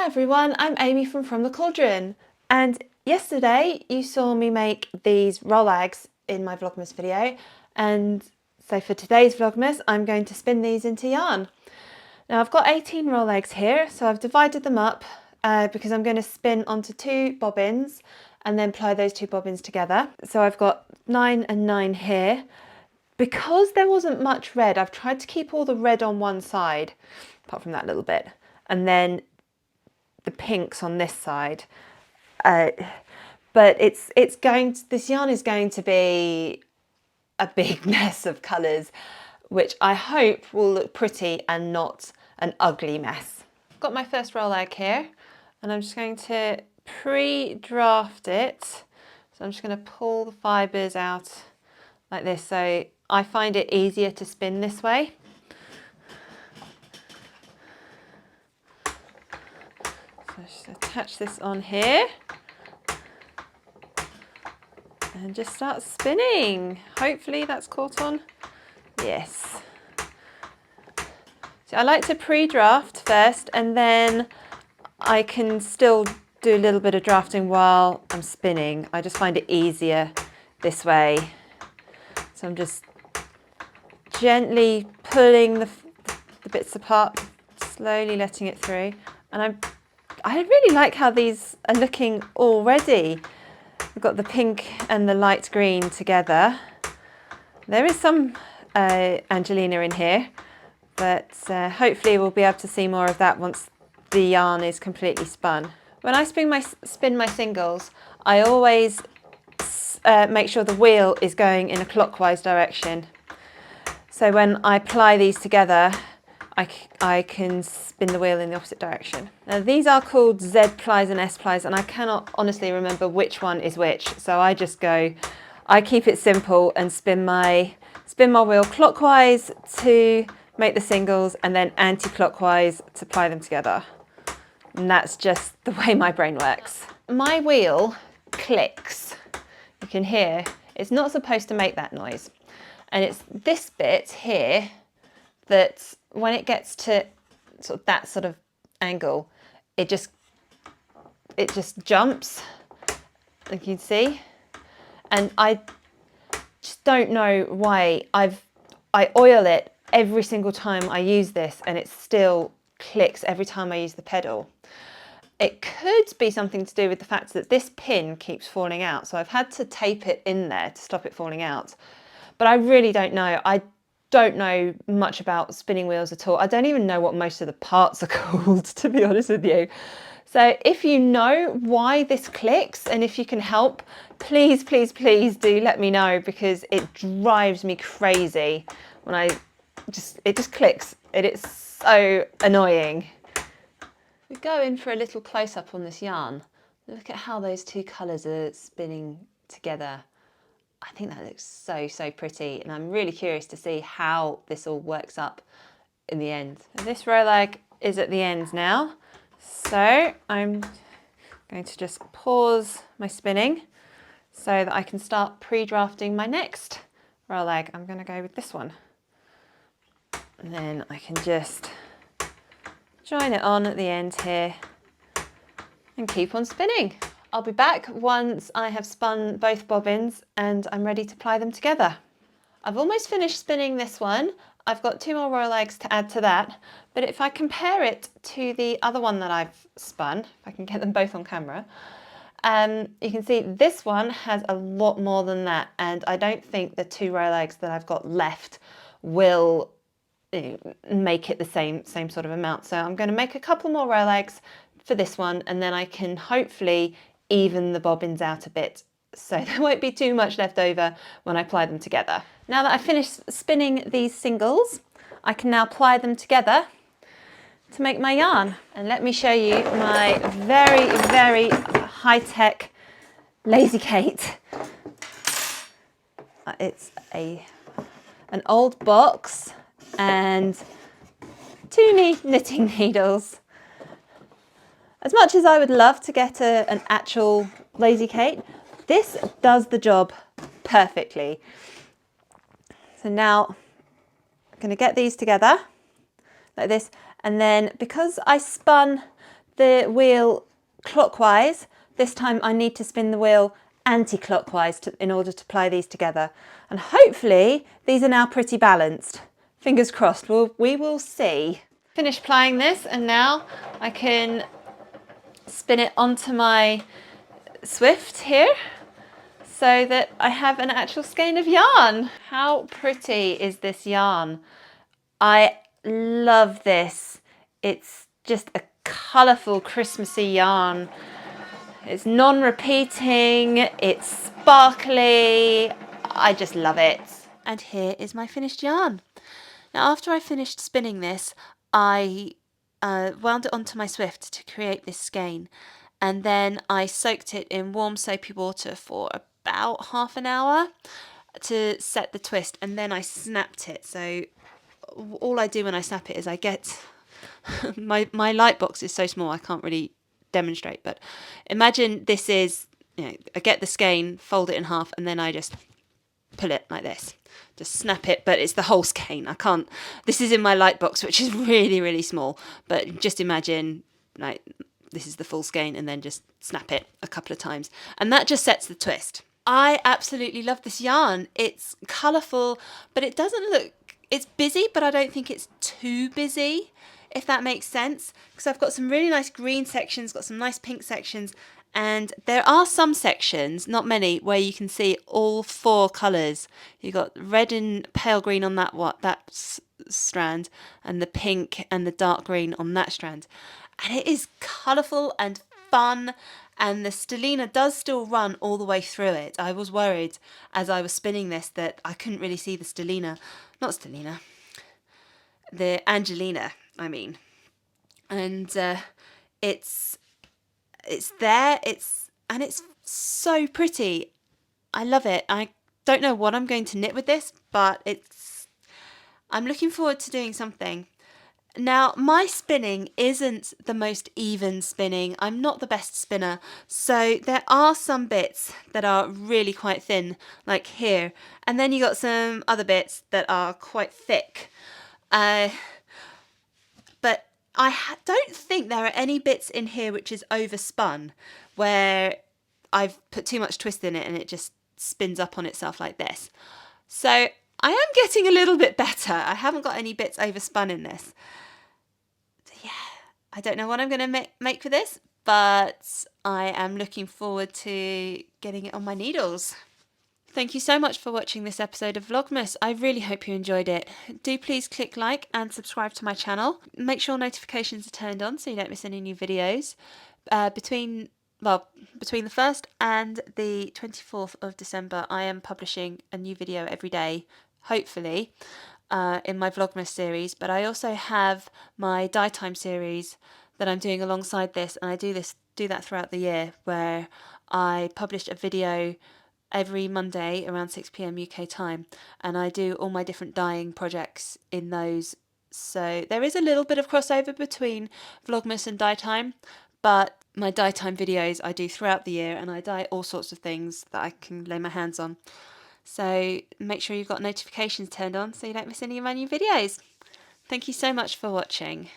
Hi everyone, I'm Amy from the Cauldron, and yesterday you saw me make these Rolags in my Vlogmas video, and so for today's Vlogmas I'm going to spin these into yarn. Now I've got 18 Rolags here, so I've divided them up because I'm going to spin onto 2 bobbins and then ply those 2 bobbins together. So I've got 9 and 9 here. Because there wasn't much red, I've tried to keep all the red on one side, apart from that little bit, and then the pinks on this side. But this yarn is going to be a big mess of colours, which I hope will look pretty and not an ugly mess. I've got my first Rolag here, and I'm just going to pre-draft it. So I'm just going to pull the fibres out like this, so I find it easier to spin this way. So just attach this on here and just start spinning. Hopefully that's caught on. Yes. So I like to pre-draft first, and then I can still do a little bit of drafting while I'm spinning. I just find it easier this way. So I'm just gently pulling the bits apart, slowly letting it through. And I really like how these are looking already. We've got the pink and the light green together. There is some Angelina in here, but hopefully we'll be able to see more of that once the yarn is completely spun. When I spin my singles, I always make sure the wheel is going in a clockwise direction. So when I ply these together, I can spin the wheel in the opposite direction. Now these are called Z plies and S plies, and I cannot honestly remember which one is which. So I keep it simple and spin my wheel clockwise to make the singles, and then anti-clockwise to ply them together. And that's just the way my brain works. My wheel clicks. You can hear, it's not supposed to make that noise. And it's this bit here that when it gets to that sort of angle, it just jumps, like you can see. And I just don't know why. I oil it every single time I use this, and it still clicks every time I use the pedal. It could be something to do with the fact that this pin keeps falling out, so I've had to tape it in there to stop it falling out. But I really don't know. I don't know much about spinning wheels at all. I don't even know what most of the parts are called, to be honest with you. So if you know why this clicks, and if you can help, please, please, please do let me know, because it drives me crazy when it just clicks. It is so annoying. We go in for a little close-up on this yarn. Look at how those 2 colours are spinning together. I think that looks so, so pretty, and I'm really curious to see how this all works up in the end. And this Rolag is at the end now, so I'm going to just pause my spinning so that I can start pre-drafting my next Rolag. I'm going to go with this one, and then I can just join it on at the end here and keep on spinning. I'll be back once I have spun both bobbins and I'm ready to ply them together. I've almost finished spinning this one. I've got 2 more Rolags to add to that, but if I compare it to the other one that I've spun, if I can get them both on camera, you can see this one has a lot more than that, and I don't think the 2 Rolags that I've got left will make it the same sort of amount. So I'm going to make a couple more Rolags for this one, and then I can hopefully even the bobbins out a bit, so there won't be too much left over when I ply them together. Now that I've finished spinning these singles, I can now ply them together to make my yarn. And let me show you my very, very high-tech Lazy Kate. It's an old box and 2 knitting needles. As much as I would love to get an actual Lazy Kate, this does the job perfectly. So now I'm going to get these together like this, and then because I spun the wheel clockwise. This time I need to spin the wheel anti-clockwise in order to apply these together. And hopefully these are now pretty balanced. Fingers crossed, we will see. Finished applying this and now I can spin it onto my Swift here so that I have an actual skein of yarn. How pretty is this yarn? I love this. It's just a colourful Christmassy yarn. It's non-repeating, it's sparkly. I just love it. And here is my finished yarn. Now after I finished spinning this, I wound it onto my Swift to create this skein, and then I soaked it in warm soapy water for about half an hour to set the twist, and then I snapped it. So all I do when I snap it is I get my light box is so small I can't really demonstrate, but imagine this is, I get the skein, fold it in half, and then I just pull it like this, just snap it, but it's the whole skein. I can't, this is in my light box, which is really, really small, but just imagine like this is the full skein, and then just snap it a couple of times, and that just sets the twist. I absolutely love this yarn. It's colourful, but it doesn't look, it's busy, but I don't think it's too busy, if that makes sense, because I've got some really nice green sections, got some nice pink sections, and there are some sections, not many, where you can see all 4 colours. You've got red and pale green on that strand, and the pink and the dark green on that strand. And it is colourful and fun, and the stellina does still run all the way through it. I was worried as I was spinning this that I couldn't really see the stellina. Not stellina. The Angelina, I mean. And it's there, it's so pretty. I love it. I don't know what I'm going to knit with this, but I'm looking forward to doing something. Now, my spinning isn't the most even spinning. I'm not the best spinner, so there are some bits that are really quite thin, like here, and then you got some other bits that are quite thick. But I don't think there are any bits in here which is overspun, where I've put too much twist in it and it just spins up on itself like this. So I am getting a little bit better. I haven't got any bits overspun in this. So yeah, I don't know what I'm going to make for this, but I am looking forward to getting it on my needles. Thank you so much for watching this episode of Vlogmas. I really hope you enjoyed it. Do please click like and subscribe to my channel. Make sure notifications are turned on so you don't miss any new videos. Between the 1st and the 24th of December, I am publishing a new video every day, hopefully, in my Vlogmas series. But I also have my Dye Time series that I'm doing alongside this, and I do that throughout the year, where I publish a video every Monday around 6 p.m. UK time, and I do all my different dyeing projects in those. So there is a little bit of crossover between Vlogmas and Dye Time, but my Dye Time videos I do throughout the year, and I dye all sorts of things that I can lay my hands on. So make sure you've got notifications turned on so you don't miss any of my new videos. Thank you so much for watching.